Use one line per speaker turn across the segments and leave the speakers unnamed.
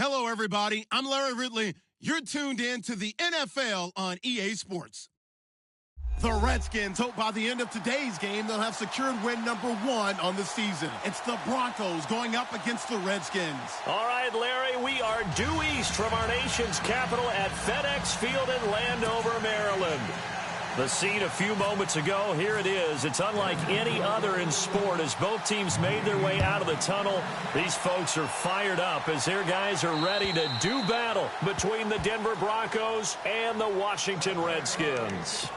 Hello, everybody. I'm Larry Ridley. You're tuned in to the NFL on EA Sports. The Redskins hope by the end of today's game they'll have secured win number 1 on the season. It's the Broncos going up against the Redskins.
All right, Larry, we are due east from our nation's capital at FedEx Field in Landover, Maryland. The scene a few moments ago, here it is. It's unlike any other in sport as both teams made their way out of the tunnel. These folks are fired up as their guys are ready to do battle between the Denver Broncos and the Washington Redskins.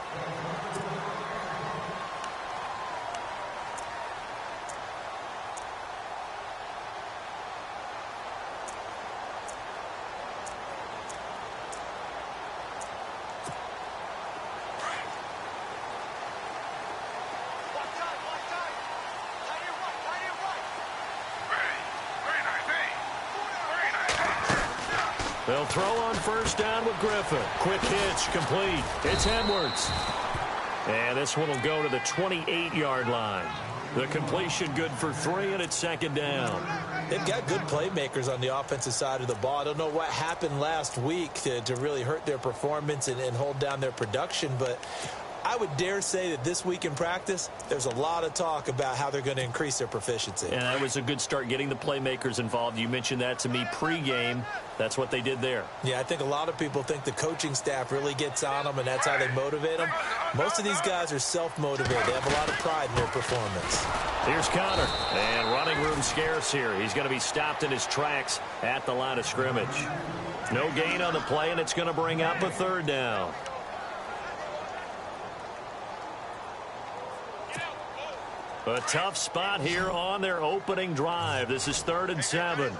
They'll throw on first down with Griffin. Quick hitch, complete. It's Edwards. And this one will go to the 28-yard line. The completion good for 3, and it's second down.
They've got good playmakers on the offensive side of the ball. I don't know what happened last week to really hurt their performance and hold down their production, but I would dare say that this week in practice, there's a lot of talk about how they're going to increase their proficiency.
And that was a good start getting the playmakers involved. You mentioned that to me pregame. That's what they did there.
Yeah, I think a lot of people think the coaching staff really gets on them, and that's how they motivate them. Most of these guys are self-motivated. They have a lot of pride in their performance.
Here's Connor, and running room scarce here. He's going to be stopped in his tracks at the line of scrimmage. No gain on the play, and it's going to bring up a third down. A tough spot here on their opening drive. This is 3rd and 7.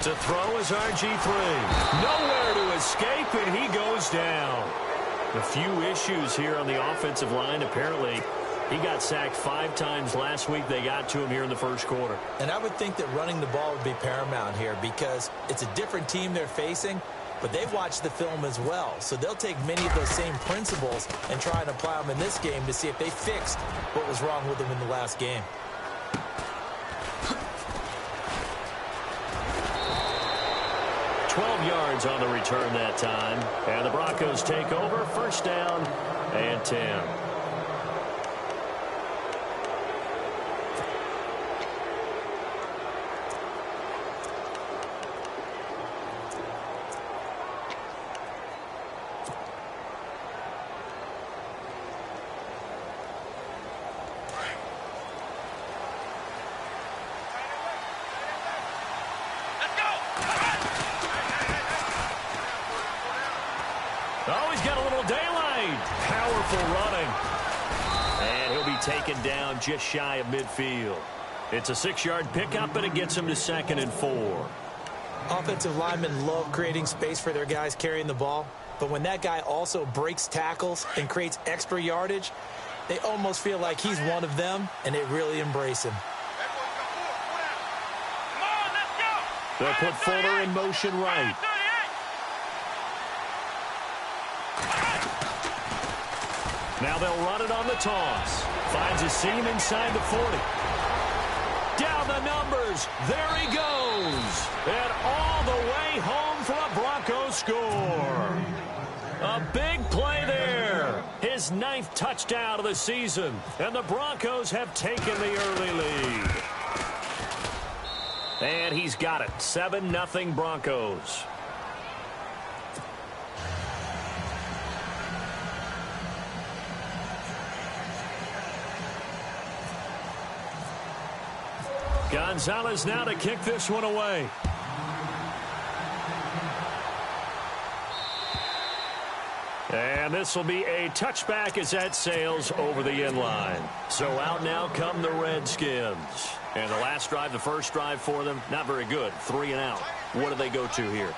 To throw is RG3. Nowhere to escape, and he goes down. A few issues here on the offensive line. Apparently, he got sacked 5 times last week. They got to him here in the first quarter.
And I would think that running the ball would be paramount here because it's a different team they're facing, but they watch the film as well. So they'll take many of those same principles and try and apply them in this game to see if they fixed what was wrong with them in the last game.
Yards on the return that time, and the Broncos take over. First down and 10. Oh, he's got a little daylight. Powerful running. And he'll be taken down just shy of midfield. It's a 6-yard pickup, and it gets him to 2nd and 4.
Offensive linemen love creating space for their guys carrying the ball. But when that guy also breaks tackles and creates extra yardage, they almost feel like he's one of them, and they really embrace him.
They'll put Fuller in motion right. Now they'll run it on the toss. Finds a seam inside the 40. Down the numbers. There he goes. And all the way home for a Broncos score. A big play there. His 9th touchdown of the season. And the Broncos have taken the early lead. And he's got it. 7-0 Broncos. Gonzalez now to kick this one away. And this will be a touchback as that sails over the end line. So out now come the Redskins. And the last drive, the first drive for them, not very good. 3 and out. What do they go to here?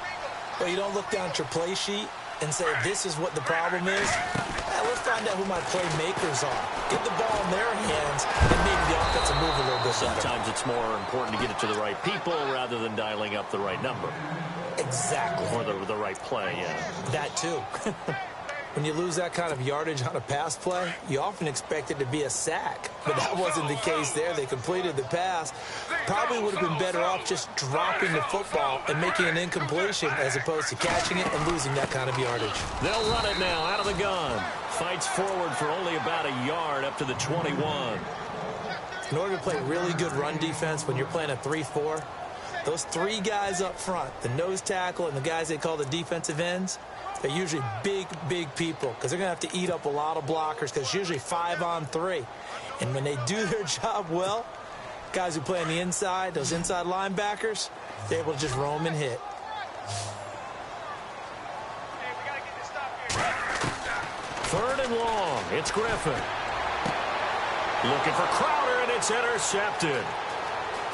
Well, you don't look down at your play sheet and say, this is what the problem is. Let's find out who my playmakers are. Get the ball in their hands, and maybe the offense will move a little bit better.
Sometimes it's more important to get it to the right people rather than dialing up the right number.
Exactly.
Or the right play, yeah.
That too. When you lose that kind of yardage on a pass play, you often expect it to be a sack. But that wasn't the case there. They completed the pass. Probably would have been better off just dropping the football and making an incompletion as opposed to catching it and losing that kind of yardage.
They'll run it now out of the gun. Fights forward for only about a yard up to the 21.
In order to play really good run defense when you're playing a 3-4, those three guys up front, the nose tackle and the guys they call the defensive ends, they're usually big, big people because they're going to have to eat up a lot of blockers because it's usually 5-on-3. And when they do their job well, guys who play on the inside, those inside linebackers, they're able to just roam and hit.
Third and long. It's Griffin. Looking for Crowder, and it's intercepted.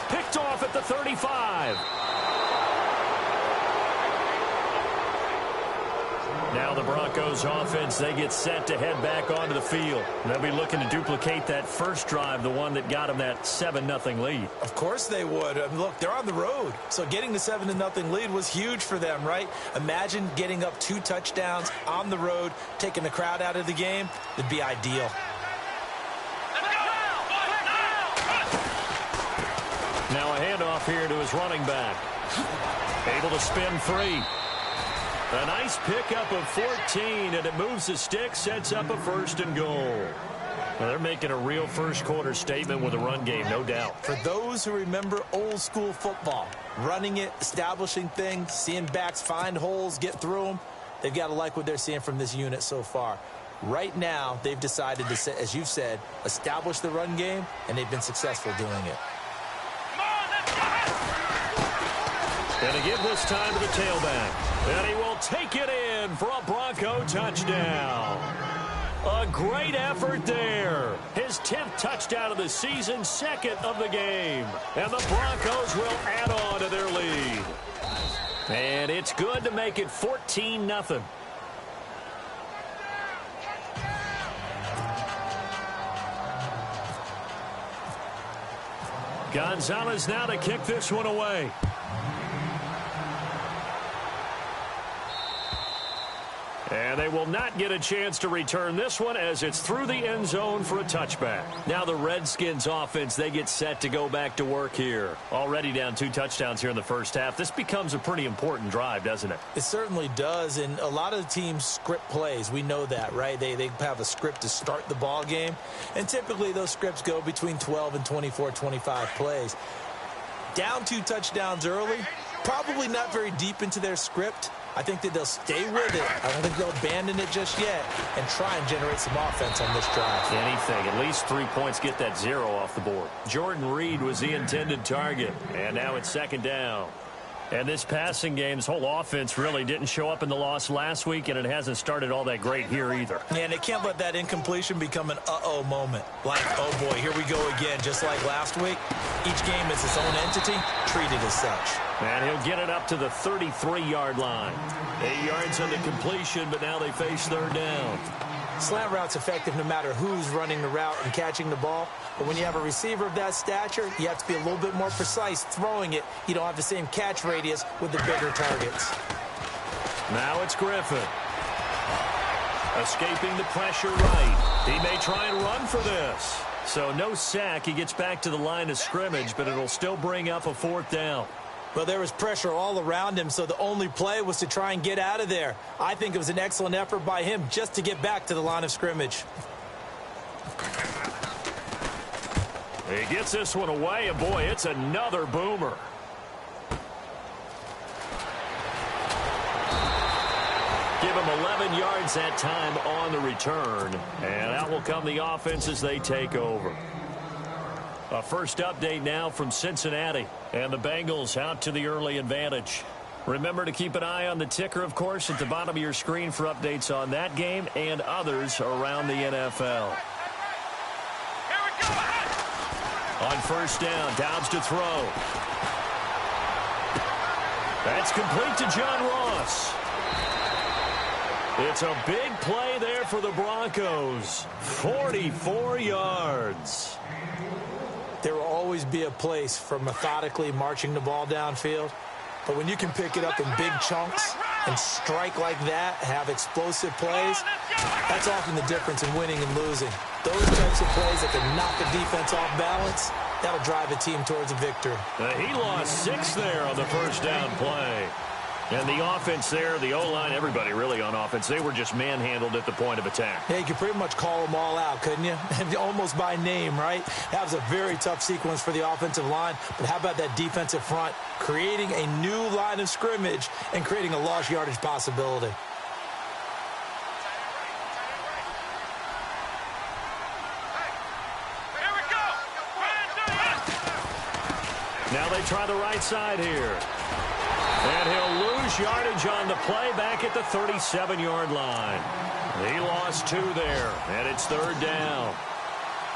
Picked off at the 35. Now the Broncos offense, they get set to head back onto the field. They'll be looking to duplicate that first drive, the one that got them that 7-0 lead.
Of course they would. I mean, look, they're on the road. So getting the 7-0 lead was huge for them, right? Imagine getting up 2 touchdowns on the road, taking the crowd out of the game. It'd be ideal.
Now a handoff here to his running back. Able to spin free. A nice pickup of 14, and it moves the stick, sets up a 1st and goal. Well, they're making a real first-quarter statement with a run game, no doubt.
For those who remember old-school football, running it, establishing things, seeing backs find holes, get through them, they've got to like what they're seeing from this unit so far. Right now, they've decided to, as you've said, establish the run game, and they've been successful doing it.
And a give this time to the tailback. And he will take it in for a Bronco touchdown. A great effort there. His 10th touchdown of the season, 2nd of the game. And the Broncos will add on to their lead. And it's good to make it 14-0. Gonzalez now to kick this one away. And they will not get a chance to return this one as it's through the end zone for a touchback. Now the Redskins offense, they get set to go back to work here. Already down 2 touchdowns here in the first half. This becomes a pretty important drive, doesn't it?
It certainly does, and a lot of the teams script plays. We know that, right? They have a script to start the ball game, and typically those scripts go between 12 and 24, 25 plays. Down 2 touchdowns early, probably not very deep into their script. I think that they'll stay with it. I don't think they'll abandon it just yet and try and generate some offense on this drive.
Anything. At least 3 points, get that 0 off the board. Jordan Reed was the intended target, and now it's 2nd down. And this passing game's whole offense really didn't show up in the loss last week, and it hasn't started all that great here either.
Yeah, and they can't let that incompletion become an uh-oh moment. Like, oh boy, here we go again, just like last week. Each game is its own entity, treated as such.
And he'll get it up to the 33-yard line. 8 yards on the completion, but now they face 3rd down.
Slant route's effective no matter who's running the route and catching the ball. But when you have a receiver of that stature, you have to be a little bit more precise throwing it. You don't have the same catch radius with the bigger targets.
Now it's Griffin. Escaping the pressure right. He may try and run for this. So no sack. He gets back to the line of scrimmage, but it'll still bring up a 4th down.
Well, there was pressure all around him, so the only play was to try and get out of there. I think it was an excellent effort by him just to get back to the line of scrimmage.
He gets this one away, and boy, it's another boomer. Give him 11 yards that time on the return, and out will come the offense as they take over. A first update now from Cincinnati, and the Bengals out to the early advantage. Remember to keep an eye on the ticker, of course, at the bottom of your screen for updates on that game and others around the NFL. On 1st down, Downs to throw. That's complete to John Ross. It's a big play there for the Broncos. 44 yards.
There will always be a place for methodically marching the ball downfield. But when you can pick it up in big chunks, and strike like that, have explosive plays, that's often the difference in winning and losing. Those types of plays that can knock a defense off balance, that'll drive a team towards a victory.
He lost 6 there on the first down play. And the offense there, the O-line, everybody really on offense, they were just manhandled at the point of attack.
Yeah, you could pretty much call them all out, couldn't you? Almost by name, right? That was a very tough sequence for the offensive line. But how about that defensive front creating a new line of scrimmage and creating a lost yardage possibility?
Now they try the right side here. And he'll lose yardage on the play back at the 37-yard line. He lost 2 there, and it's 3rd down.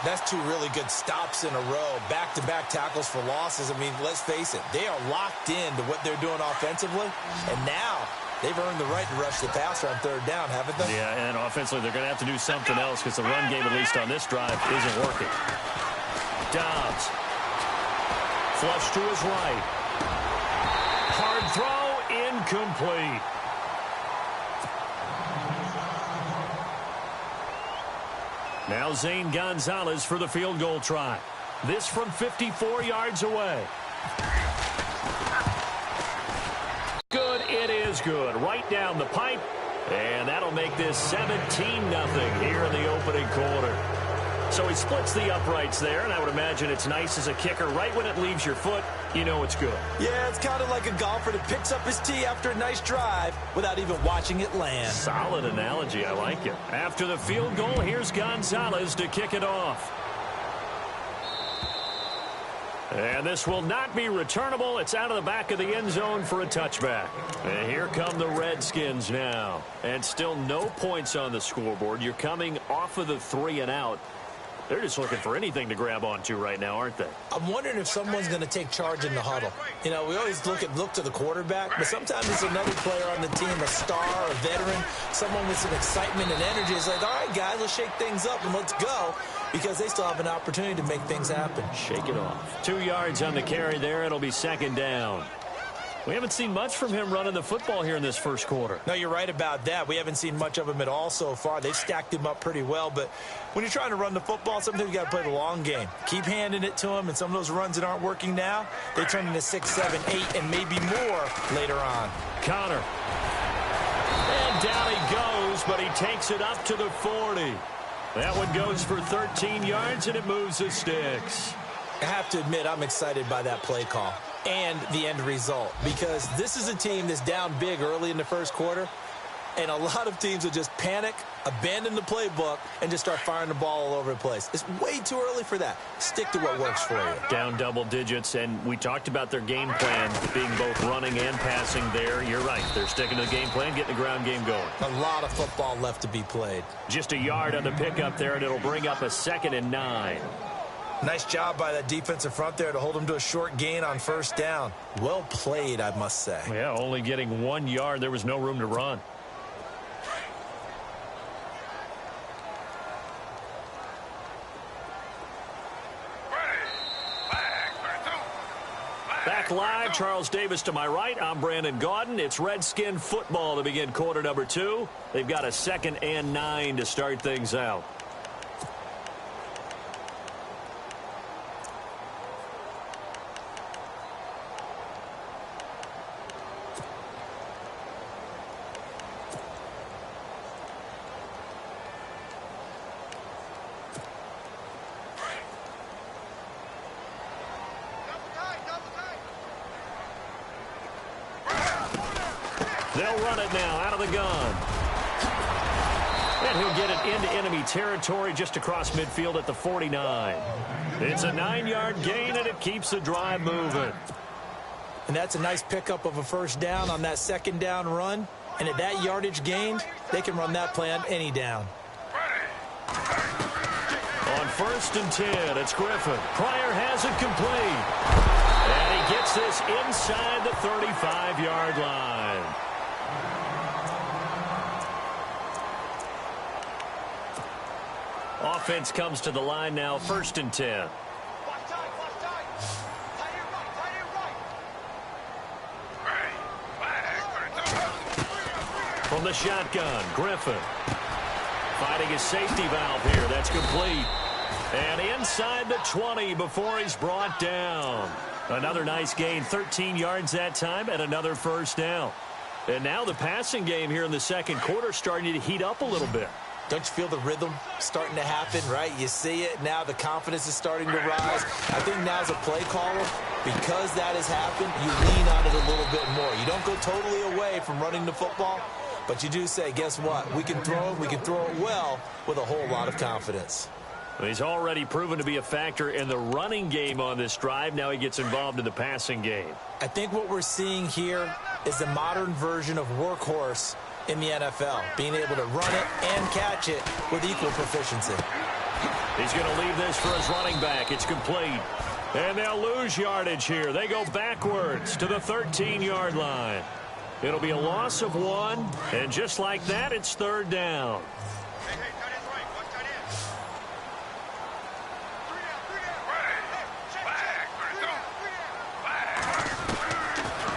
That's 2 really good stops in a row. Back-to-back tackles for losses. I mean, let's face it, they are locked into what they're doing offensively. And now they've earned the right to rush the passer on 3rd down, haven't they?
Yeah, and offensively they're going to have to do something else because the run game, at least on this drive, isn't working. Dobbs. Flush to his right. Hard throw, incomplete. Now Zane Gonzalez for the field goal try. This from 54 yards away. Good, it is good. Right down the pipe. And that'll make this 17-0 here in the opening quarter. So he splits the uprights there, and I would imagine it's nice as a kicker. Right when it leaves your foot, you know it's good.
Yeah, it's kind of like a golfer that picks up his tee after a nice drive without even watching it land.
Solid analogy. I like it. After the field goal, here's Gonzalez to kick it off. And this will not be returnable. It's out of the back of the end zone for a touchback. And here come the Redskins now. And still no points on the scoreboard. You're coming off of the 3 and out. They're just looking for anything to grab onto right now, aren't they?
I'm wondering if someone's going to take charge in the huddle. You know, we always look to the quarterback, but sometimes it's another player on the team, a star, a veteran, someone with some excitement and energy. It's like, all right, guys, let's shake things up and let's go, because they still have an opportunity to make things happen.
Shake it off. 2 yards on the carry there. It'll be 2nd down. We haven't seen much from him running the football here in this first quarter.
No, you're right about that. We haven't seen much of him at all so far. They've stacked him up pretty well, but when you're trying to run the football, sometimes you got to play the long game. Keep handing it to him, and some of those runs that aren't working now, they turn into 6, 7, 8, and maybe more later on.
Connor. And down he goes, but he takes it up to the 40. That one goes for 13 yards, and it moves the sticks.
I have to admit, I'm excited by that play call and the end result, because this is a team that's down big early in the first quarter, and a lot of teams will just panic, abandon the playbook, and just start firing the ball all over the place. It's way too early for that. Stick to what works for you.
Down double digits, and we talked about their game plan being both running and passing there. You're right. They're sticking to the game plan, getting the ground game going.
A lot of football left to be played.
Just a yard on the pickup there, and it'll bring up a 2nd and 9.
Nice job by that defensive front there to hold them to a short gain on first down. Well played, I must say.
Yeah, only getting 1 yard. There was no room to run. Back live, Charles Davis to my right. I'm Brandon Gaudin. It's Redskin football to begin quarter number 2. They've got a 2nd and 9 to start things out. They'll run it now out of the gun. And he'll get it into enemy territory just across midfield at the 49. It's a 9-yard gain, and it keeps the drive moving.
And that's a nice pickup of a first down on that 2nd down run. And at that yardage gained, they can run that play on any down.
On 1st and 10, it's Griffin. Pryor has it complete. And he gets this inside the 35-yard line. Offense comes to the line now, 1st and 10. From the shotgun, Griffin. Finding his safety valve here. That's complete. And inside the 20 before he's brought down. Another nice gain, 13 yards that time, and another first down. And now the passing game here in the second quarter starting to heat up a little bit.
Don't you feel the rhythm starting to happen, right? You see it now. The confidence is starting to rise. I think now as a play caller, because that has happened, you lean on it a little bit more. You don't go totally away from running the football, but you do say, guess what? We can throw it well with a whole lot of confidence.
He's already proven to be a factor in the running game on this drive. Now he gets involved in the passing game.
I think what we're seeing here is the modern version of workhorse in the NFL, being able to run it and catch it with equal proficiency.
He's going to leave this for his running back. It's complete. And they'll lose yardage here. They go backwards to the 13-yard line. It'll be a loss of 1, and just like that, it's third down.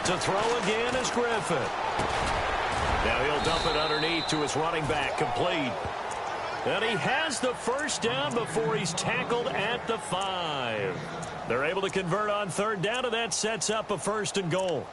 To throw again is Griffin. Now he'll dump it underneath to his running back, complete. And he has the first down before he's tackled at the 5. They're able to convert on third down, and that sets up a first and goal.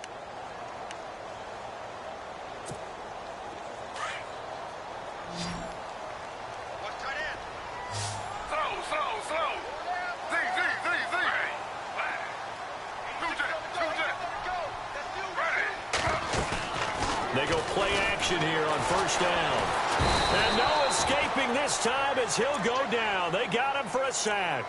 They go play action here on first down. And no escaping this time as he'll go down. They got him for a sack.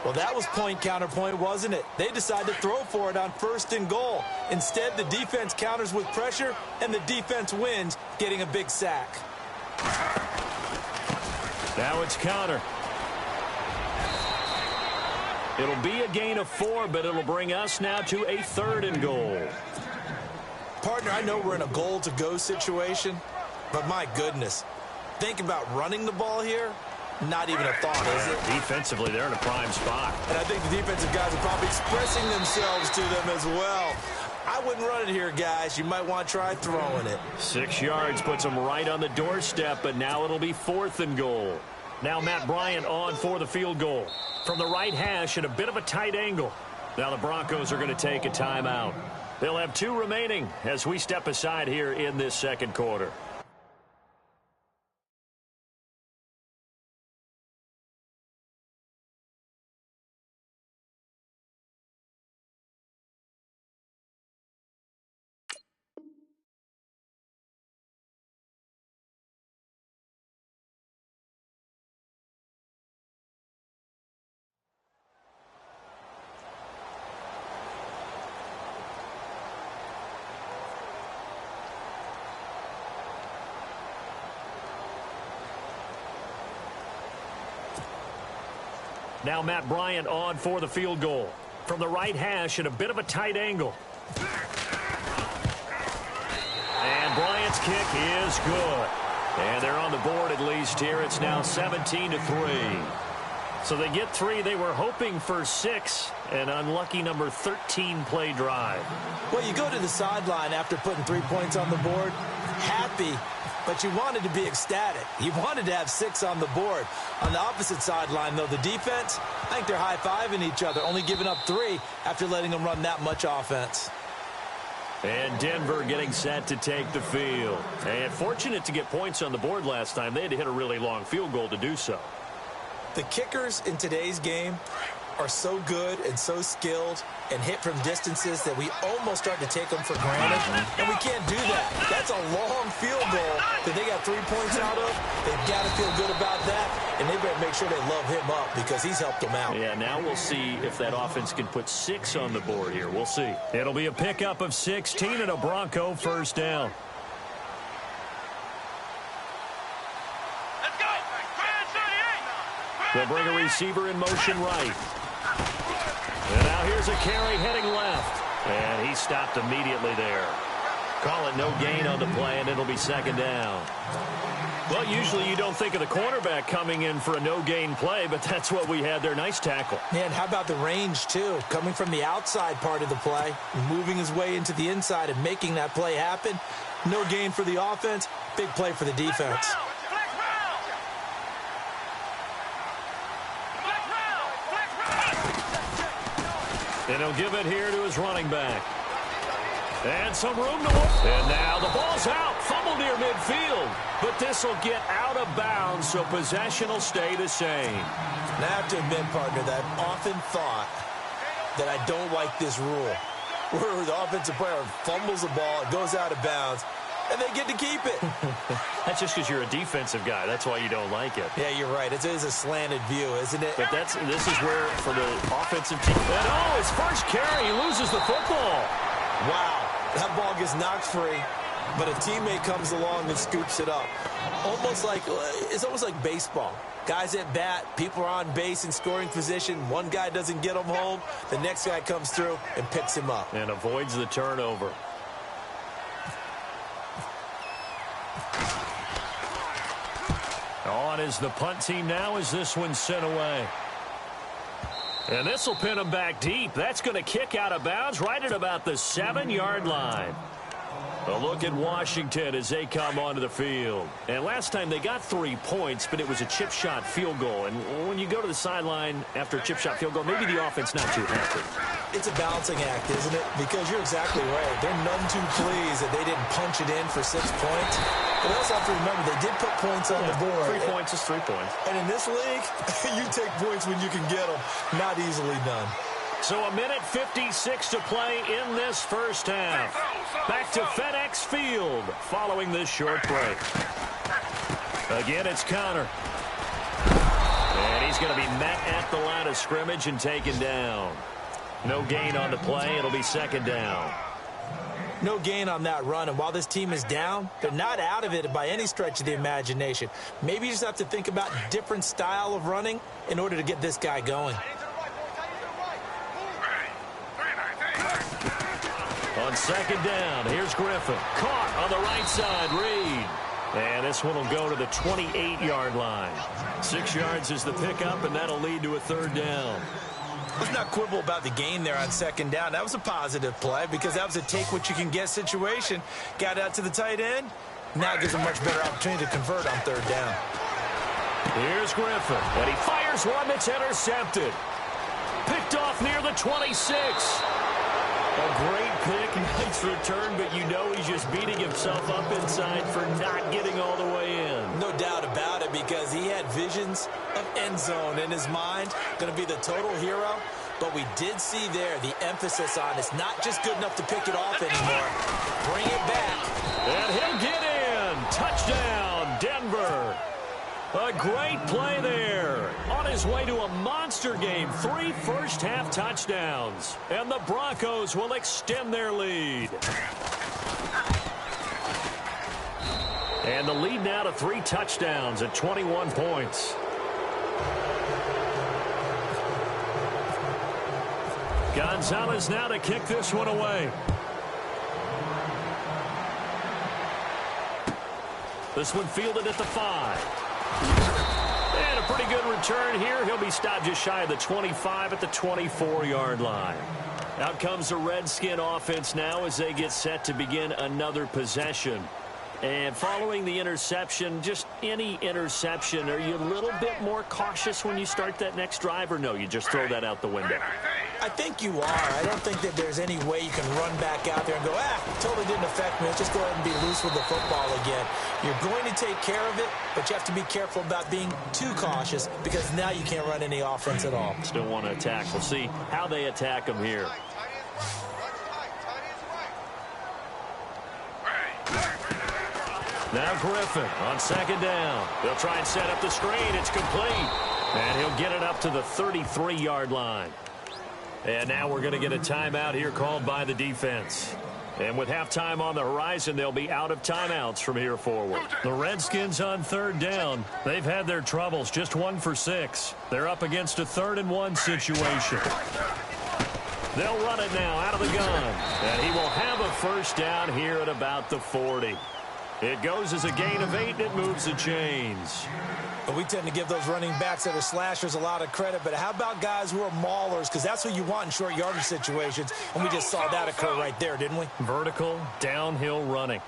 Well, that was point counterpoint, wasn't it? They decided to throw for it on first and goal. Instead, the defense counters with pressure, and the defense wins, getting a big sack.
Now it's counter. It'll be a gain of 4, but it'll bring us now to a third and goal.
Partner, I know we're in a goal-to-go situation, but my goodness, think about running the ball here. Not even a thought, is it?
Defensively, they're in a prime spot.
And I think the defensive guys are probably expressing themselves to them as well. I wouldn't run it here, guys. You might want to try throwing it.
6 yards puts them right on the doorstep, but now it'll be fourth and goal. Now Matt Bryant on for the field goal. From the right hash at a bit of a tight angle. Now the Broncos are going to take a timeout. They'll have 2 remaining as we step aside here in this second quarter. Now Matt Bryant on for the field goal. From the right hash at a bit of a tight angle. And Bryant's kick is good. And they're on the board at least here. It's now 17-3. So they get 3. They were hoping for 6. An unlucky number 13 play drive.
Well, you go to the sideline after putting 3 points on the board, happy, but you wanted to be ecstatic. You wanted to have 6 on the board. On the opposite sideline, though, the defense, I think they're high-fiving each other, only giving up 3 after letting them run that much offense.
And Denver getting set to take the field. And fortunate to get points on the board last time. They had to hit a really long field goal to do so.
The kickers in today's game are so good and so skilled and hit from distances that we almost start to take them for granted, and we can't do that. That's a long field goal that they got 3 points out of. They've got to feel good about that, and they better make sure they love him up because he's helped them out.
Yeah, now we'll see if that offense can put 6 on the board here. We'll see. It'll be a pickup of 16 and a Bronco first down.
Let's go!
They'll bring a receiver in motion right. And now here's a carry heading left. And he stopped immediately there. Call it no gain on the play, and it'll be second down. Well, usually you don't think of the cornerback coming in for a no-gain play, but that's what we had there. Nice tackle.
Man, how about the range, too? Coming from the outside part of the play, moving his way into the inside and making that play happen. No gain for the offense, big play for the defense.
And he'll give it here to his running back. And some room to work. And now the ball's out. Fumble near midfield. But this will get out of bounds, so possession will stay the same.
And I have to admit, partner, that I've often thought that I don't like this rule, where the offensive player fumbles the ball, it goes out of bounds, and they get to keep it.
That's just because you're a defensive guy. That's why you don't like it.
Yeah, you're right. It is a slanted view, isn't it?
But this is where, for the offensive team, and his first carry, he loses the football.
Wow. That ball gets knocked free, but a teammate comes along and scoops it up. It's almost like baseball. Guys at bat, people are on base in scoring position. One guy doesn't get him home. The next guy comes through and picks him up.
And avoids the turnover. On is the punt team now as this one's sent away. And this will pin him back deep. That's going to kick out of bounds right at about the 7-yard line. A look at Washington as they come onto the field. And last time they got 3 points, but it was a chip shot field goal. And when you go to the sideline after a chip shot field goal, maybe the offense not too happy.
It's a balancing act, isn't it? Because you're exactly right. They're none too pleased that they didn't punch it in for 6 points. But we also have to remember they did put points on the board.
3 points is 3 points.
And in this league, you take points when you can get them. Not easily done.
So a minute 56 to play in this first half. Back to FedEx Field following this short break. Again, it's Connor. And he's going to be met at the line of scrimmage and taken down. No gain on the play. It'll be second down.
No gain on that run, and while this team is down, they're not out of it by any stretch of the imagination. Maybe you just have to think about different style of running in order to get this guy going.
On second down, here's Griffin. Caught on the right side, Reed. And this one will go to the 28-yard line. 6 yards is the pickup, and that'll lead to a third down.
Let's not quibble about the gain there on second down. That was a positive play because that was a take-what-you-can-get situation. Got out to the tight end. Now gives a much better opportunity to convert on third down.
Here's Griffin, and he fires one that's intercepted. Picked off near the 26. A great pick, nice return, but you know he's just beating himself up inside for not getting all the way in.
No doubt about it, because he had visions of end zone in his mind. Going to be the total hero. But we did see there the emphasis on it's not just good enough to pick it off anymore. Bring it back.
And he'll get in. Touchdown, Denver. A great play there. On his way to a monster game. 3 first-half touchdowns. And the Broncos will extend their lead. And the lead now to 3 touchdowns at 21 points. Gonzalez now to kick this one away. This one fielded at the 5. And a pretty good return here. He'll be stopped just shy of the 25 at the 24-yard line. Out comes the Redskin offense now as they get set to begin another possession. And following the interception, just any interception, are you a little bit more cautious when you start that next drive, or no, you just throw that out the window?
I think you are. I don't think that there's any way you can run back out there and go, totally didn't affect me. Let's just go ahead and be loose with the football again. You're going to take care of it, but you have to be careful about being too cautious because now you can't run any offense at all.
Still want to attack. We'll see how they attack them here. Now Griffin on second down. They'll try and set up the screen. It's complete. And he'll get it up to the 33-yard line. And now we're going to get a timeout here called by the defense. And with halftime on the horizon, they'll be out of timeouts from here forward. The Redskins on third down. They've had their troubles, just 1 for 6. They're up against a 3rd and 1 situation. They'll run it now out of the gun. And he will have a first down here at about the 40. It goes as a gain of 8, and it moves the chains.
But we tend to give those running backs that are slashers a lot of credit. But how about guys who are maulers? Because that's what you want in short yardage situations. And we just saw that occur right there, didn't we?
Vertical, downhill running.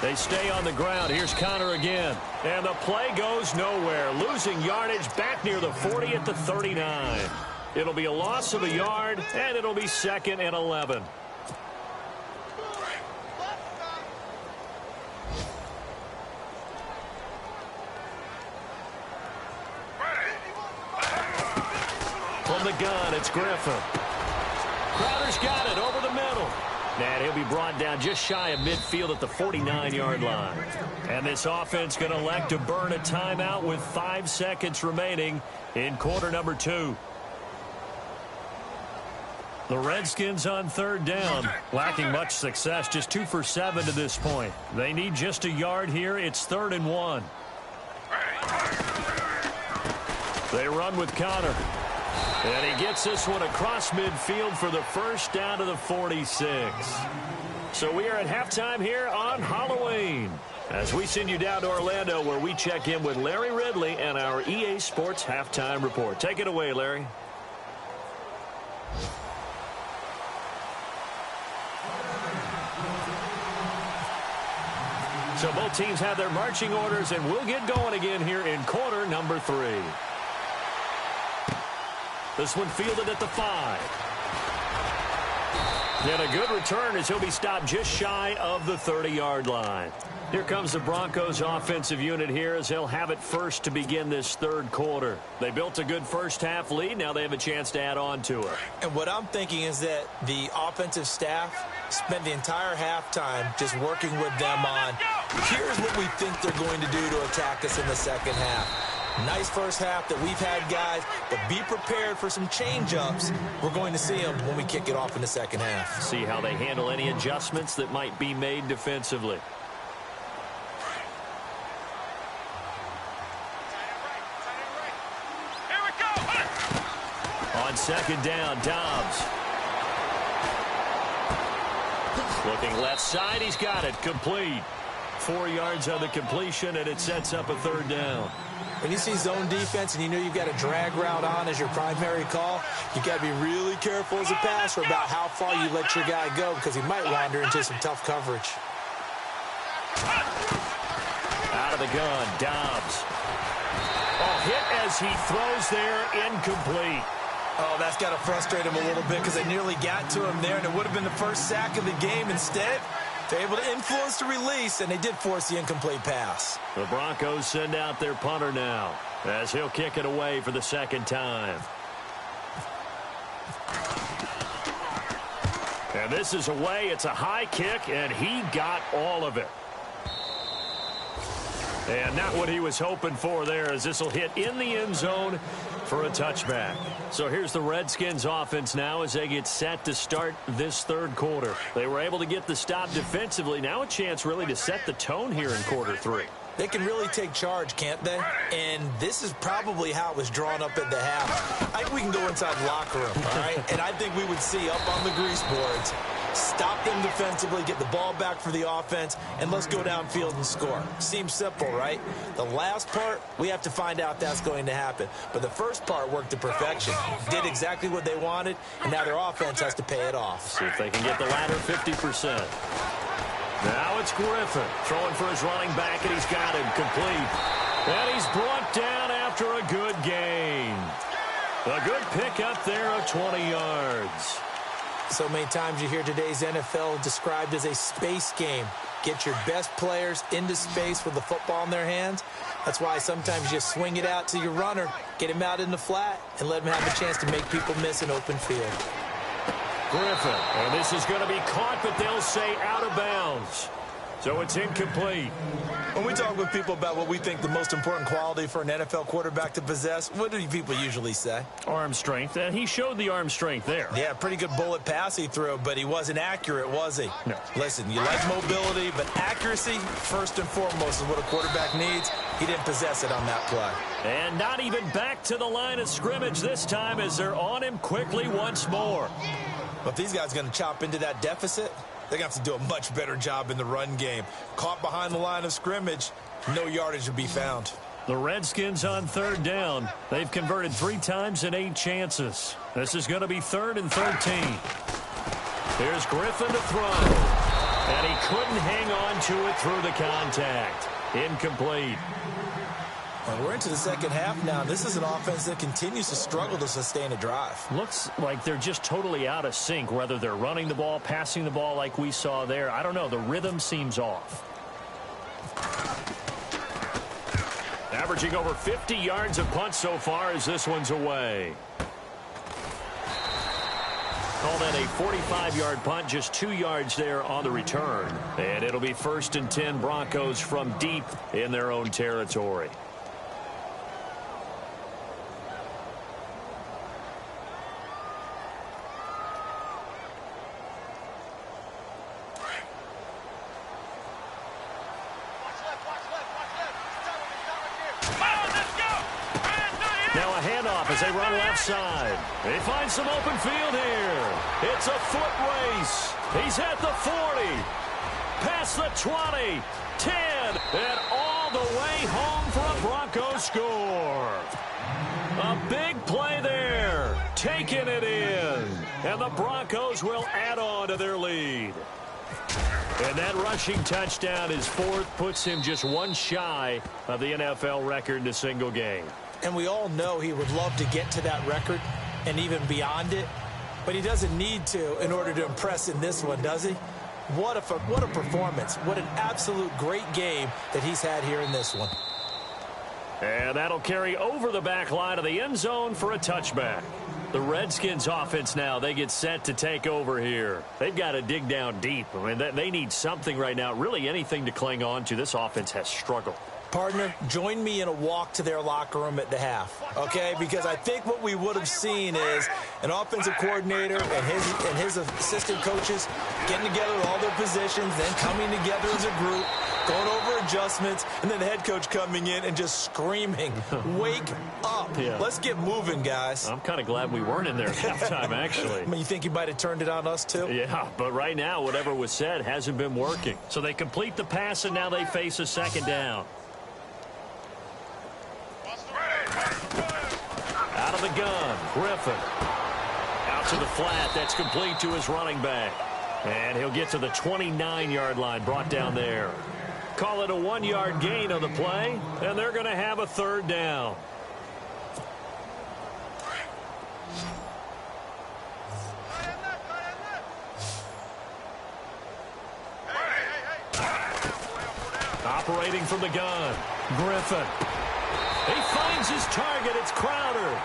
They stay on the ground. Here's Connor again. And the play goes nowhere. Losing yardage back near the 40 at the 39. It'll be a loss of a yard, and it'll be 2nd and 11. From the gun, it's Griffin. Crowder's got it over the middle. And he'll be brought down just shy of midfield at the 49-yard line. And this offense going to elect to burn a timeout with 5 seconds remaining in quarter number 2. The Redskins on 3rd down, lacking much success, just 2 for 7 to this point. They need just a yard here. It's 3rd and 1. They run with Connor. And he gets this one across midfield for the first down to the 46. So we are at halftime here on Halloween, as we send you down to Orlando, where we check in with Larry Ridley and our EA Sports Halftime Report. Take it away, Larry. So both teams have their marching orders, and we'll get going again here in quarter number 3. This one fielded at the 5. And a good return as he'll be stopped just shy of the 30-yard line. Here comes the Broncos offensive unit here as they'll have it first to begin this 3rd quarter. They built a good first-half lead. Now they have a chance to add on to it.
And what I'm thinking is that the offensive staff spent the entire halftime just working with them on, here's what we think they're going to do to attack us in the second half. Nice first half that we've had, guys, but be prepared for some change-ups. We're going to see them when we kick it off in the second half.
See how they handle any adjustments that might be made defensively. On 2nd down, Dobbs. Looking left side, he's got it, complete. 4 yards on the completion, and it sets up a 3rd down.
When you see zone defense and you know you've got a drag route on as your primary call, you got to be really careful as a passer about how far you let your guy go, because he might wander into some tough coverage.
Out of the gun, Dobbs. Oh, hit as he throws there, incomplete.
Oh, that's got to frustrate him a little bit, because they nearly got to him there, and it would have been the first sack of the game. Instead, they're able to influence the release, and they did force the incomplete pass.
The Broncos send out their punter now, as he'll kick it away for the 2nd time. And this is away. It's a high kick, and he got all of it. And not what he was hoping for there, as this will hit in the end zone for a touchback. So here's the Redskins offense now as they get set to start this 3rd quarter. They were able to get the stop defensively. Now a chance really to set the tone here in quarter 3.
They can really take charge, can't they? And this is probably how it was drawn up at the half. I think we can go inside the locker room, all right? And I think we would see up on the grease boards, stop them defensively, get the ball back for the offense, and let's go downfield and score. Seems simple, right? The last part, we have to find out that's going to happen. But the first part worked to perfection. Did exactly what they wanted, and now their offense has to pay it off.
See if they can get the latter 50%. Now it's Griffin throwing for his running back, and he's got him complete. And he's brought down after a good gain. A good pickup there of 20 yards.
So many times you hear today's NFL described as a space game. Get your best players into space with the football in their hands. That's why sometimes you swing it out to your runner, get him out in the flat, and let him have a chance to make people miss an open field.
Griffin, and this is going to be caught, but they'll say out of bounds. So it's incomplete.
When we talk with people about what we think the most important quality for an NFL quarterback to possess, what do people usually say?
Arm strength, and he showed the arm strength there.
Yeah, pretty good bullet pass he threw, but he wasn't accurate, was he?
No.
Listen, you like mobility, but accuracy, first and foremost, is what a quarterback needs. He didn't possess it on that play.
And not even back to the line of scrimmage this time as they're on him quickly once more.
But if these guys are going to chop into that deficit, they're going to have to do a much better job in the run game. Caught behind the line of scrimmage, no yardage to be found.
The Redskins on third down. They've converted 3 times in 8 chances. This is going to be 3rd and 13. Here's Griffin to throw. And he couldn't hang on to it through the contact. Incomplete.
Well, we're into the second half now. This is an offense that continues to struggle to sustain a drive.
Looks like they're just totally out of sync, whether they're running the ball, passing the ball like we saw there. I don't know. The rhythm seems off. Averaging over 50 yards a punt so far as this one's away. Call that a 45-yard punt, just 2 yards there on the return. And it'll be 1st and 10 Broncos from deep in their own territory. Now a handoff as they run left side. They find some open field here. It's a foot race. He's at the 40. Past the 20. 10. And all the way home for a Broncos score. A big play there. Taking it in. And the Broncos will add on to their lead. And that rushing touchdown, his 4th, puts him just 1 shy of the NFL record in a single game.
And we all know he would love to get to that record and even beyond it. But he doesn't need to in order to impress in this one, does he? What a performance. What an absolute great game that he's had here in this one.
And that'll carry over the back line of the end zone for a touchback. The Redskins offense now, they get set to take over here. They've got to dig down deep. I mean, they need something right now, really anything to cling on to. This offense has struggled.
Partner, join me in a walk to their locker room at the half, okay? Because I think what we would have seen is an offensive coordinator and his assistant coaches getting together with all their positions, then coming together as a group, going over adjustments, and then the head coach coming in and just screaming, wake up. Yeah. Let's get moving, guys.
I'm kind of glad we weren't in there at halftime, actually.
I mean, you think he might have turned it on us, too?
Yeah, but right now, whatever was said hasn't been working. So they complete the pass, and now they face a 2nd down. Out of the gun, Griffin. Out to the flat. That's complete to his running back. And he'll get to the 29-yard line, brought down there. Call it a 1-yard gain on the play, and they're going to have a 3rd down. Operating from the gun, Griffin. He finds his target. It's Crowder.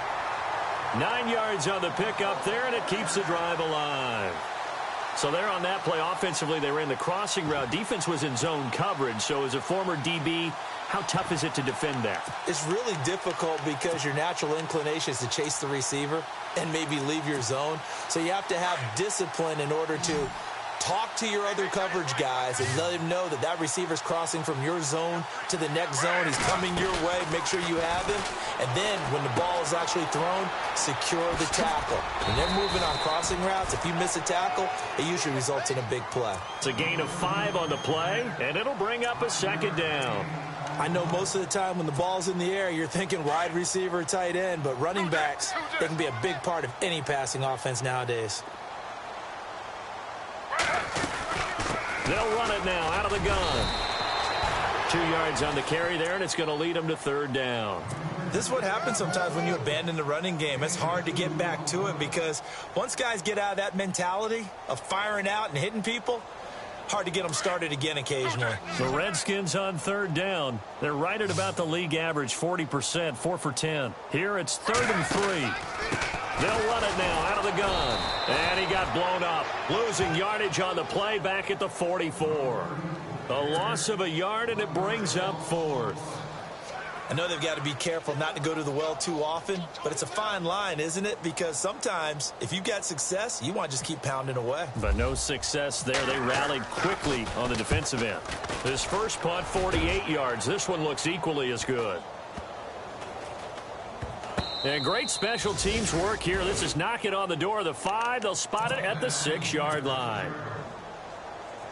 9 yards on the pickup there, and it keeps the drive alive. So there on that play, offensively, they ran the crossing route. Defense was in zone coverage. So as a former DB, how tough is it to defend that?
It's really difficult because your natural inclination is to chase the receiver and maybe leave your zone. So you have to have discipline in order to talk to your other coverage guys and let him know that that receiver's crossing from your zone to the next zone. He's coming your way. Make sure you have him. And then when the ball is actually thrown, secure the tackle. When they're moving on crossing routes, if you miss a tackle, it usually results in a big play.
It's a gain of 5 on the play, and it'll bring up a 2nd down.
I know most of the time when the ball's in the air, you're thinking wide receiver, tight end, but running backs, they can be a big part of any passing offense nowadays.
They'll run it now out of the gun. 2 yards on the carry there, and it's going to lead them to 3rd down.
This is what happens sometimes when you abandon the running game. It's hard to get back to it because once guys get out of that mentality of firing out and hitting people, hard to get them started again occasionally.
The Redskins on 3rd down. They're right at about the league average, 40%, 4 for 10. Here it's 3rd and 3. They'll run it now out of the gun. And he got blown up. Losing yardage on the play back at the 44. A loss of a yard, and it brings up 4th.
I know they've got to be careful not to go to the well too often, but it's a fine line, isn't it? Because sometimes if you've got success, you want to just keep pounding away.
But no success there. They rallied quickly on the defensive end. This first punt, 48 yards. This one looks equally as good. And great special teams work here. This is knocking on the door of the 5. They'll spot it at the 6-yard line.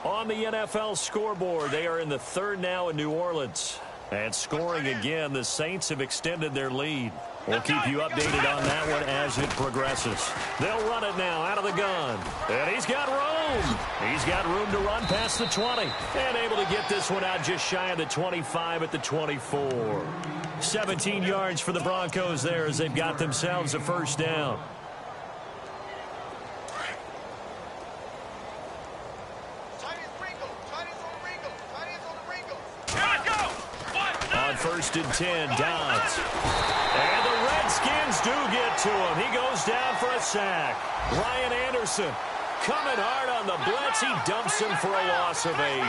On the NFL scoreboard, they are in the 3rd now in New Orleans. And scoring again, the Saints have extended their lead. We'll keep you updated on that one as it progresses. They'll run it now out of the gun. And he's got room. He's got room to run past the 20. And able to get this one out just shy of the 25 at the 24. 17 yards for the Broncos there as they've got themselves a first down. On 1st and 10, Dobbs. And the Redskins do get to him. He goes down for a sack. Ryan Anderson coming hard on the blitz. He dumps him for a loss of 8.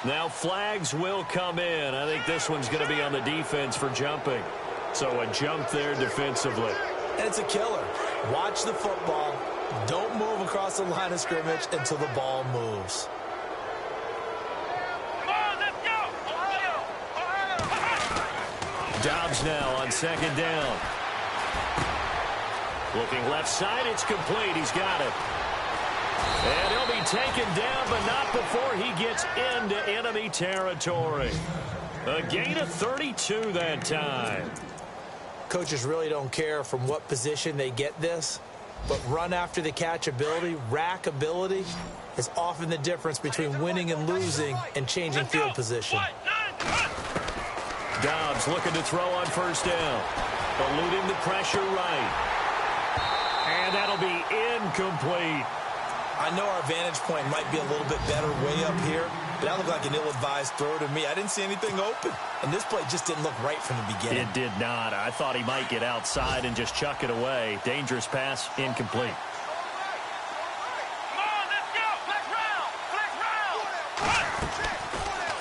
Now flags will come in. I think this one's going to be on the defense for jumping. So a jump there defensively.
And it's a killer. Watch the football. Don't move across the line of scrimmage until the ball moves.
Dobbs now on 2nd down. Looking left side, it's complete. He's got it. And he'll be taken down, but not before he gets into enemy territory. A gain of 32 that time.
Coaches really don't care from what position they get this, but run after the catch ability, rack ability, is often the difference between winning and losing and changing field position.
Dobbs looking to throw on 1st down. Eluding the pressure right. And that'll be incomplete.
I know our vantage point might be a little bit better way up here, but that looked like an ill-advised throw to me. I didn't see anything open, and this play just didn't look right from the beginning.
It did not. I thought he might get outside and just chuck it away. Dangerous pass, incomplete.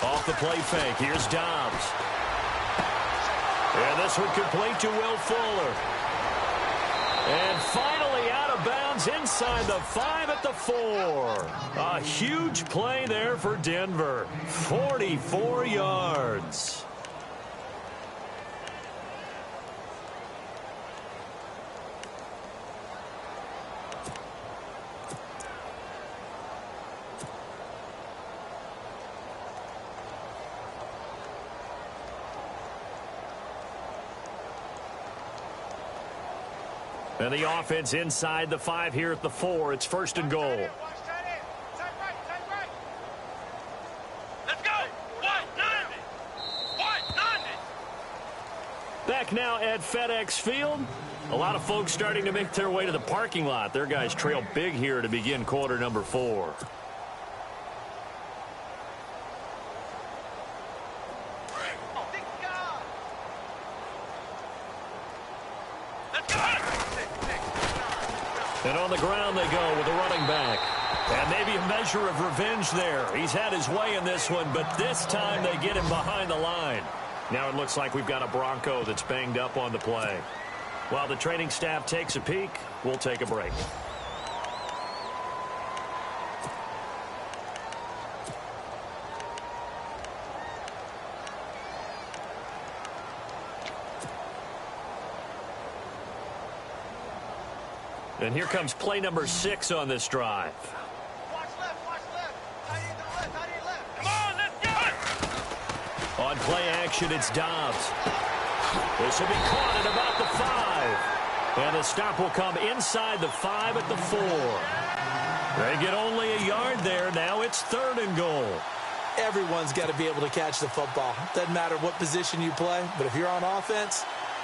Off the play fake, here's Dobbs. And this one complete to Will Fuller. And finally out of bounds inside the 5 at the 4. A huge play there for Denver. 44 yards. And the offense inside the 5 here at the 4. It's 1st and goal.
Let's go. 190.
Back now at FedEx Field. A lot of folks starting to make their way to the parking lot. Their guys trail big here to begin quarter number 4. And on the ground they go with a running back. And maybe a measure of revenge there. He's had his way in this one, but this time they get him behind the line. Now it looks like we've got a Bronco that's banged up on the play. While the training staff takes a peek, we'll take a break. And here comes play number 6 on this drive.
Watch left. Tight end to the left. Come on, let's go.
On play action, it's Dobbs. This will be caught at about the 5. And the stop will come inside the 5 at the 4. They get only a yard there. Now it's 3rd and goal.
Everyone's got to be able to catch the football. Doesn't matter what position you play, but if you're on offense,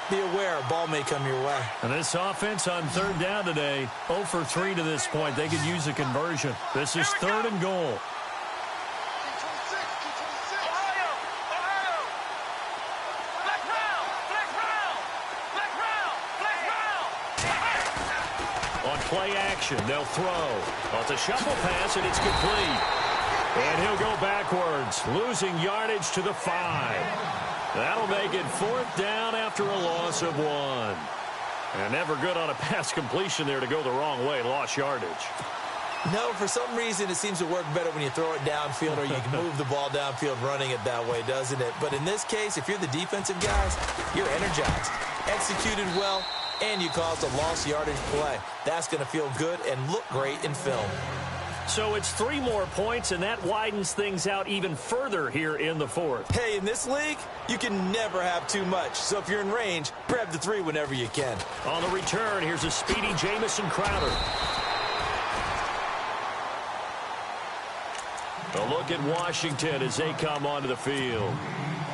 be aware a ball may come your way.
And this offense on 3rd down today, 0 for 3 to this point. They could use a conversion. This is 3rd and goal. action. They'll throw. Well, it's a shuffle pass, and it's complete. And he'll go backwards, losing yardage to the 5. That'll make it 4th down after a loss of 1. And never good on a pass completion there to go the wrong way. Lost yardage.
No, for some reason it seems to work better when you throw it downfield or you can move the ball downfield running it that way, doesn't it? But in this case, if you're the defensive guys, you're energized, executed well, and you caused a lost yardage play. That's going to feel good and look great in film.
So it's 3 more points, and that widens things out even further here in the 4th.
Hey, in this league, you can never have too much. So if you're in range, grab the 3 whenever you can.
On the return, here's a speedy Jamison Crowder. A look at Washington as they come onto the field.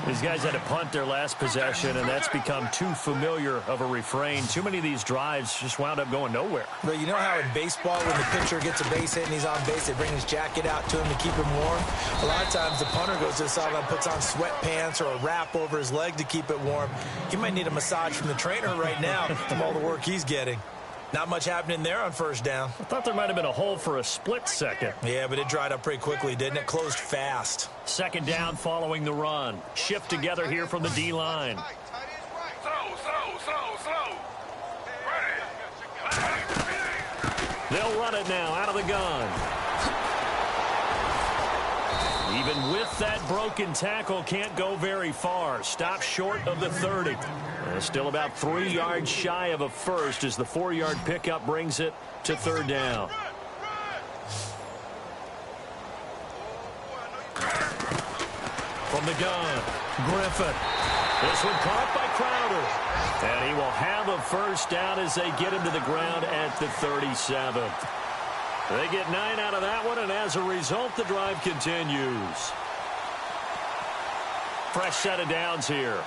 These guys had to punt their last possession, and that's become too familiar of a refrain. Too many of these drives just wound up going nowhere.
But you know how in baseball, when the pitcher gets a base hit and he's on base, they bring his jacket out to him to keep him warm? A lot of times the punter goes to the sideline, puts on sweatpants or a wrap over his leg to keep it warm. He might need a massage from the trainer right now from all the work he's getting. Not much happening there on 1st down.
I thought there might have been a hole for a split second.
Yeah, but it dried up pretty quickly, didn't it? Closed fast.
2nd down following the run. Shift together here from the D-line. They'll run it now out of the gun. Even with that broken tackle, can't go very far. Stop short of the 30. Still about 3 yards shy of a first as the 4-yard pickup brings it to 3rd down. From the gun, Griffin. This one caught by Crowder. And he will have a 1st down as they get him to the ground at the 37. They get 9 out of that one, and as a result, the drive continues. Fresh set of downs here.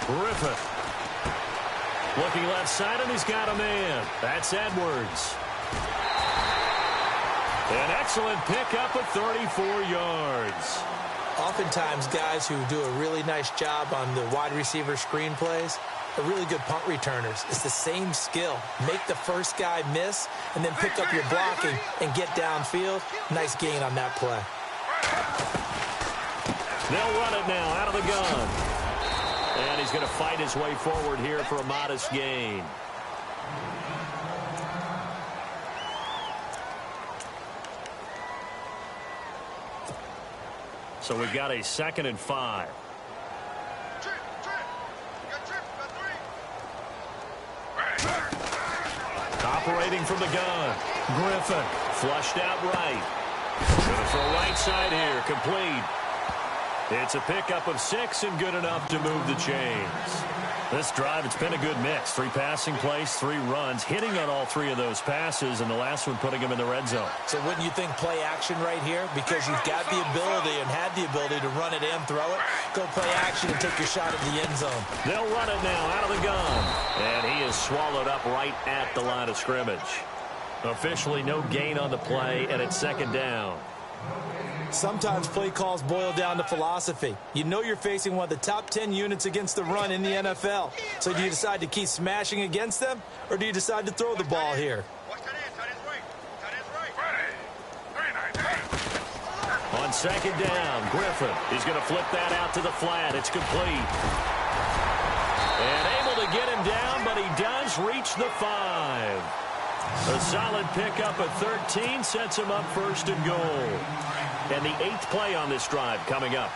Griffin. Looking left side, and he's got a man. That's Edwards. An excellent pickup of 34 yards.
Oftentimes, guys who do a really nice job on the wide receiver screen plays are really good punt returners. It's the same skill. Make the first guy miss, and then pick up your blocking and get downfield. Nice gain on that play.
They'll run it now out of the gun. And he's going to fight his way forward here for a modest gain. So we've got a 2nd and 5. Operating from the gun. Griffin flushed out right. Going to throw right side here. Complete. It's a pickup of 6 and good enough to move the chains. This drive, it's been a good mix. 3 passing plays, 3 runs, hitting on all 3 of those passes, and the last one putting him in the red zone.
So wouldn't you think play action right here? Because you've got the ability and had the ability to run it and throw it. Go play action and take your shot at the end zone.
They'll run it now out of the gun. And he is swallowed up right at the line of scrimmage. Officially no gain on the play, and it's 2nd down.
Sometimes play calls boil down to philosophy. You know you're facing one of the top 10 units against the run in the NFL. So do you decide to keep smashing against them, or do you decide to throw the ball here?
On 2nd down, Griffin is going to flip that out to the flat. It's complete. And able to get him down, but he does reach the 5. A solid pickup at 13 sets him up 1st and goal. And the 8th play on this drive coming up.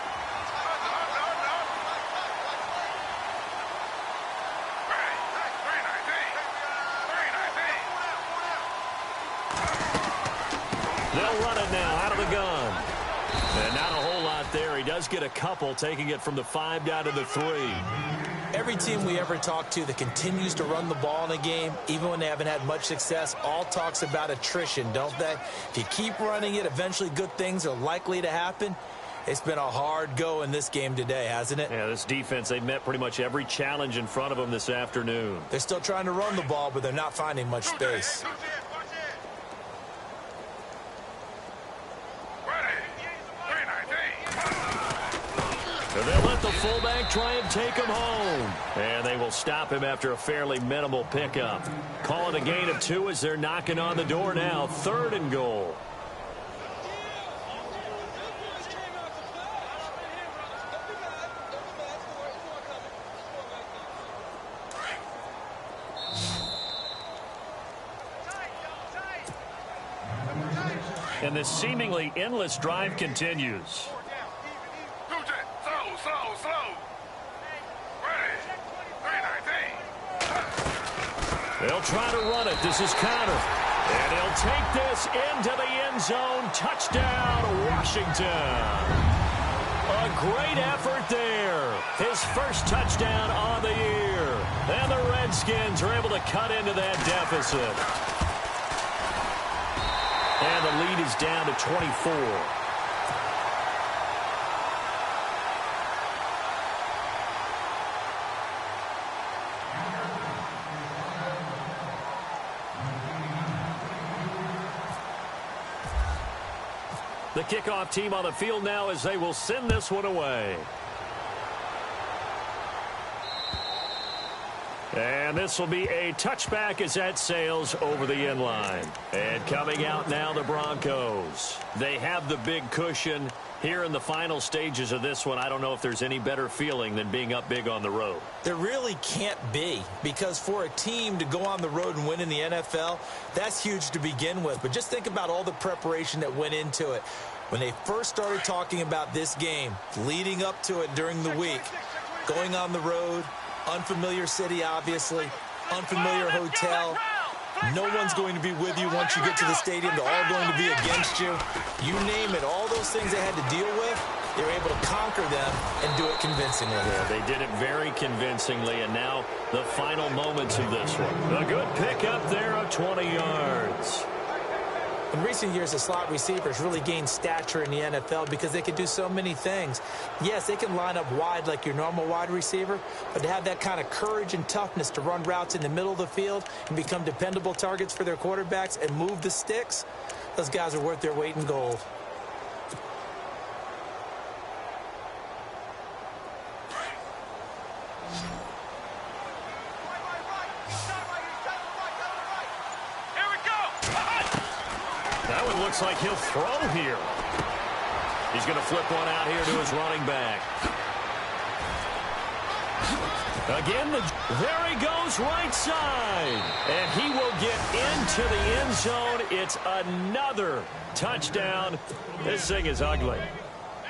They'll run it now out of the gun. And not a whole lot there. He does get a couple, taking it from the 5 down to the 3.
Every team we ever talk to that continues to run the ball in a game, even when they haven't had much success, all talks about attrition, don't they? If you keep running it, eventually good things are likely to happen. It's been a hard go in this game today, hasn't it?
Yeah, this defense, they've met pretty much every challenge in front of them this afternoon.
They're still trying to run the ball, but they're not finding much space.
So they'll let the fullback might try and take him home. And they will stop him after a fairly minimal pickup. Call it a gain of 2 as they're knocking on the door now. 3rd and goal. And this seemingly endless drive continues. They'll try to run it. This is Connor. And he'll take this into the end zone. Touchdown, Washington. A great effort there. His first touchdown on the year. And the Redskins are able to cut into that deficit. And the lead is down to 24. The kickoff team on the field now as they will send this one away. And this will be a touchback as that sails over the end line. And coming out now, the Broncos. They have the big cushion. Here in the final stages of this one, I don't know if there's any better feeling than being up big on the road.
There really can't be, because for a team to go on the road and win in the NFL, that's huge to begin with. But just think about all the preparation that went into it. When they first started talking about this game, leading up to it during the week, going on the road, unfamiliar city, obviously, unfamiliar hotel. No one's going to be with you once you get to the stadium. They're all going to be against you. You name it, all those things they had to deal with, they were able to conquer them and do it convincingly.
Yeah, they did it very convincingly, and now the final moments of this one. A good pickup there of 20 yards.
In recent years, the slot receivers really gained stature in the NFL because they can do so many things. Yes, they can line up wide like your normal wide receiver, but to have that kind of courage and toughness to run routes in the middle of the field and become dependable targets for their quarterbacks and move the sticks, those guys are worth their weight in gold.
That one looks like he'll throw here. He's going to flip one out here to his running back. Again, there he goes, right side. And he will get into the end zone. It's another touchdown. This thing is ugly.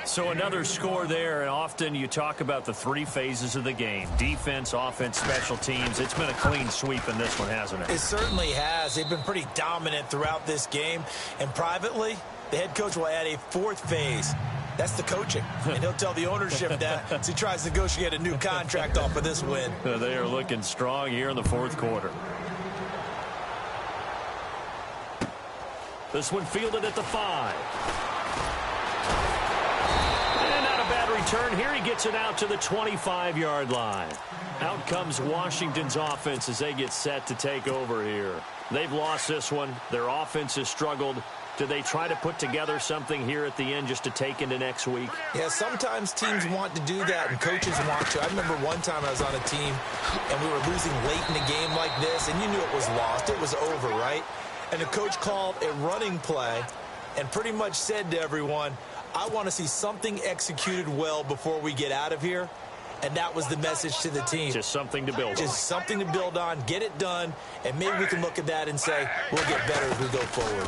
So another score there, and often you talk about the 3 phases of the game. Defense, offense, special teams. It's been a clean sweep in this one, hasn't it?
It certainly has. They've been pretty dominant throughout this game. And privately, the head coach will add a 4th phase. That's the coaching. And he'll tell the ownership that as he tries to negotiate a new contract off of this win.
They are looking strong here in the 4th quarter. This one fielded at the 5. Return here, he gets it out to the 25-yard line. Out comes Washington's offense as they get set to take over here. They've lost this one. Their offense has struggled. Do they try to put together something here at the end just to take into next week?
Yeah, sometimes teams want to do that and coaches want to. I remember one time I was on a team and we were losing late in the game like this, and you knew it was lost. It was over, right? And the coach called a running play and pretty much said to everyone, I want to see something executed well before we get out of here. And that was the message to the team.
Just something to build on.
Just something to build on, get it done, and maybe we can look at that and say, we'll get better as we go forward.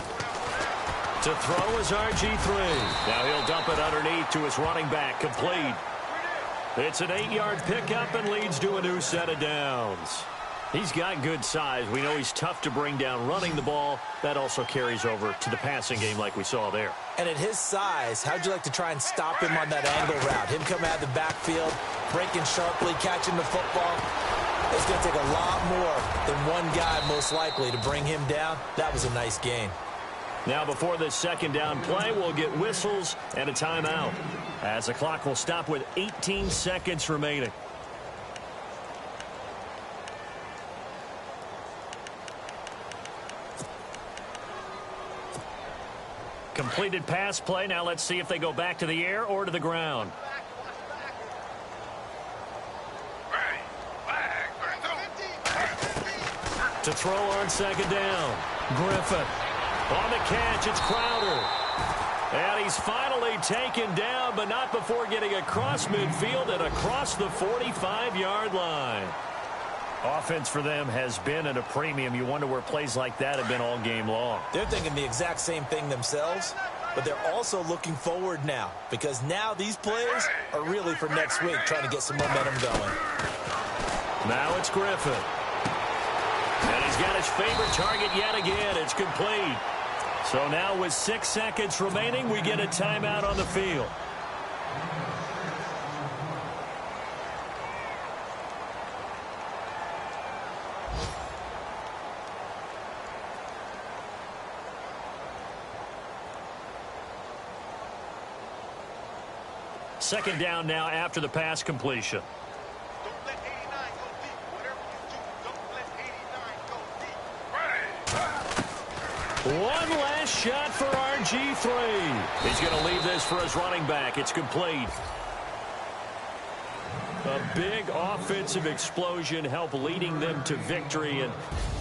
To throw is RG3. Now he'll dump it underneath to his running back, complete. It's an 8-yard pickup and leads to a new set of downs. He's got good size. We know he's tough to bring down running the ball. That also carries over to the passing game like we saw there.
And at his size, how'd you like to try and stop him on that angle route? Him coming out of the backfield, breaking sharply, catching the football. It's going to take a lot more than one guy, most likely, to bring him down. That was a nice gain.
Now, before this second down play, we'll get whistles and a timeout, as the clock will stop with 18 seconds remaining. Completed pass play. Now let's see if they go back to the air or to the ground. To throw on second down. Griffin. On the catch, it's Crowder. And he's finally taken down, but not before getting across midfield and across the 45-yard line. Offense for them has been at a premium. You wonder where plays like that have been all game long.
They're thinking the exact same thing themselves, but they're also looking forward now because now these plays are really for next week, trying to get some momentum going.
Now it's Griffin. And he's got his favorite target yet again. It's complete. So now with 6 seconds remaining, we get a timeout on the field. Second down now after the pass completion.
Don't let 89 go deep. Whatever you do, don't let 89 go deep.
One last shot for RG3. He's going to leave this for his running back. It's complete. A big offensive explosion helped leading them to victory. And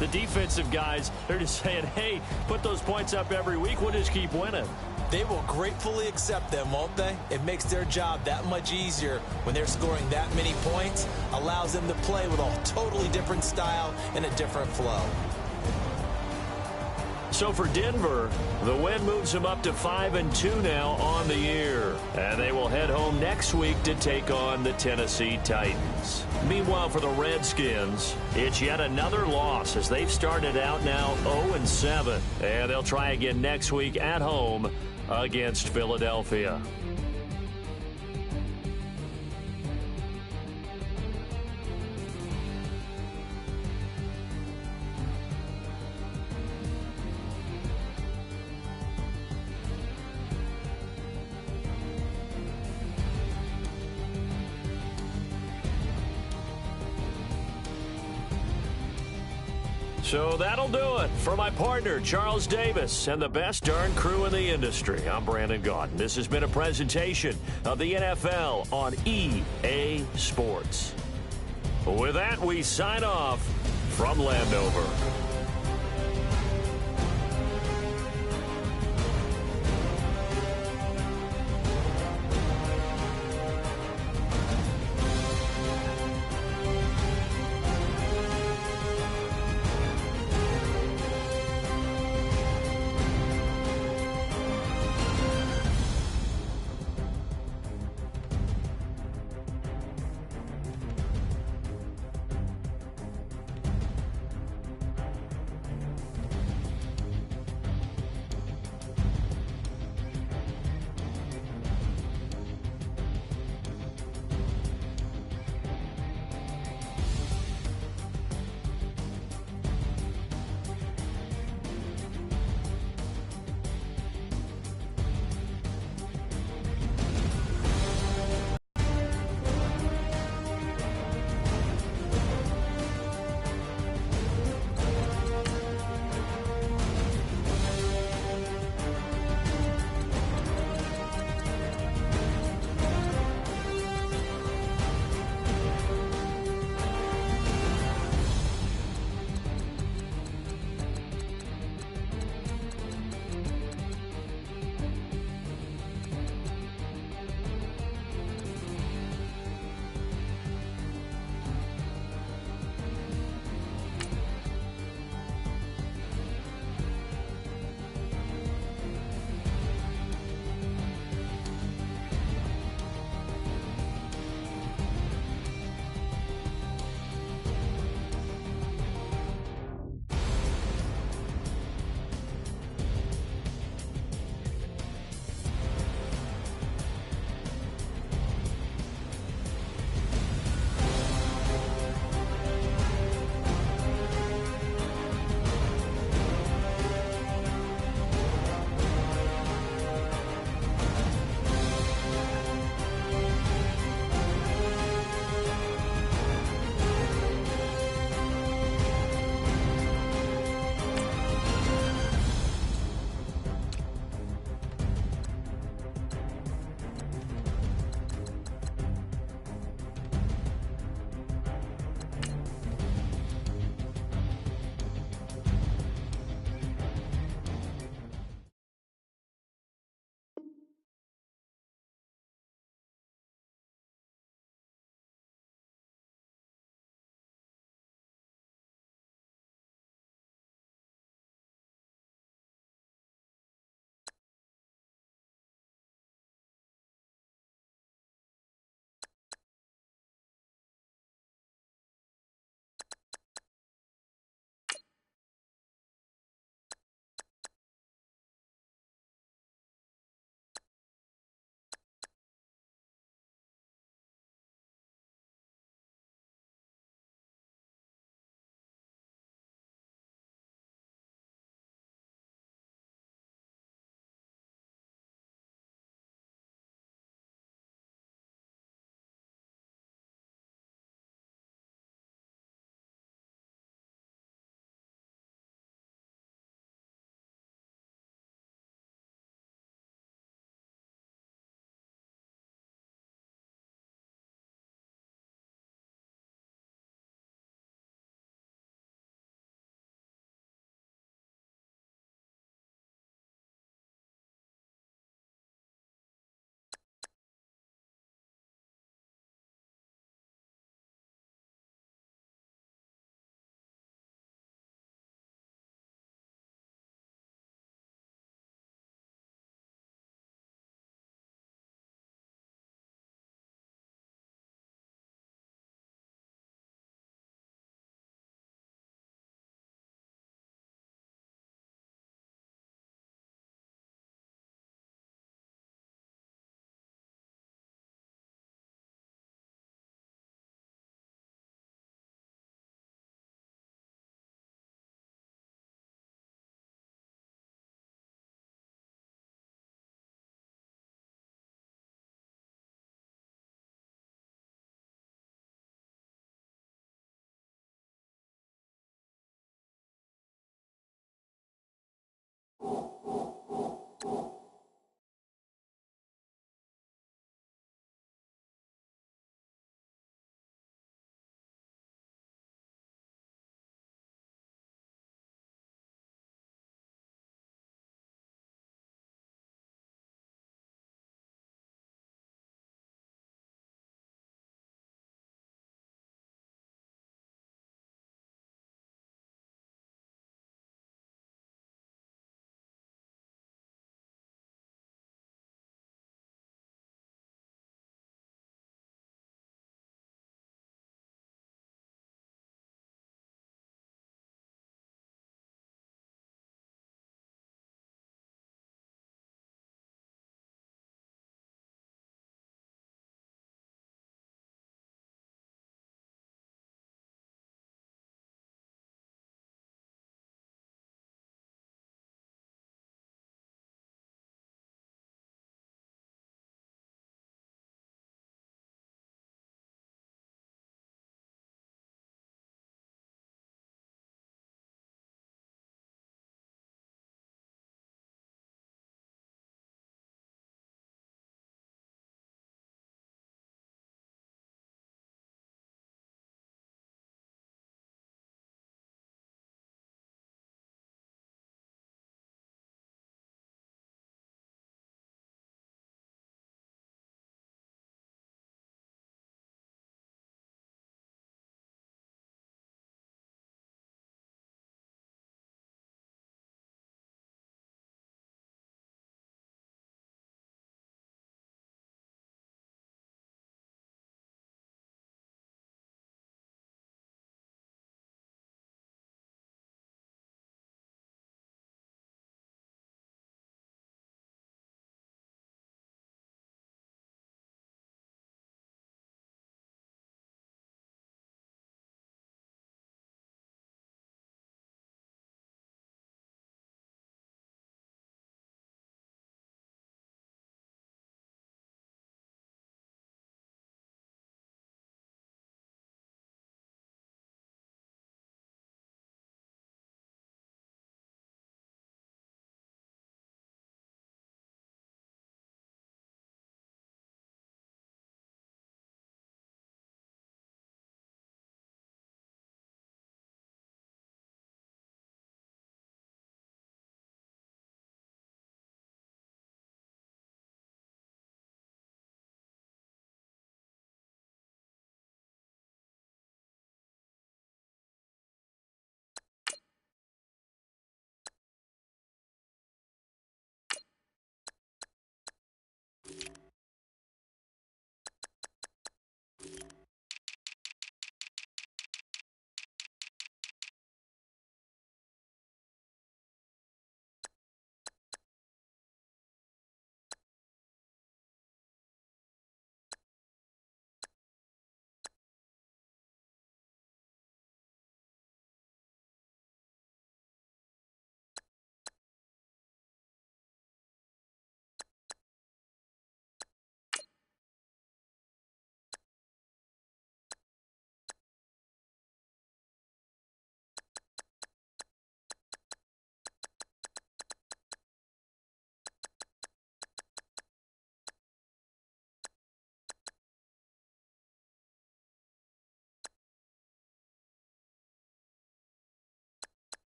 the defensive guys, they're just saying, hey, put those points up every week. We'll just keep winning.
They will gratefully accept them, won't they? It makes their job that much easier when they're scoring that many points. Allows them to play with a totally different style and a different flow.
So for Denver, the win moves them up to 5-2 now on the year. And they will head home next week to take on the Tennessee Titans. Meanwhile, for the Redskins, it's yet another loss as they've started out now 0-7. And they'll try again next week at home against Philadelphia. So that'll do it for my partner, Charles Davis, and the best darn crew in the industry. I'm Brandon Gaudin. This has been a presentation of the NFL on EA Sports. With that, we sign off from Landover.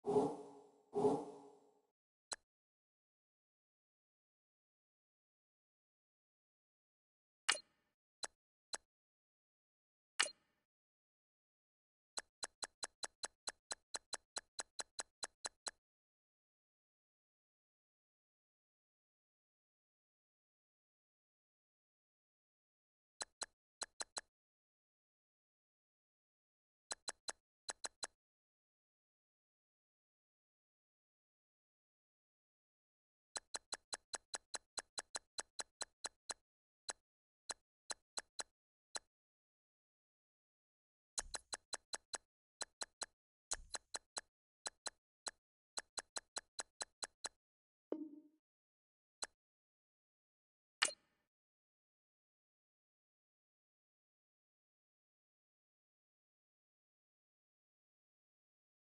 you.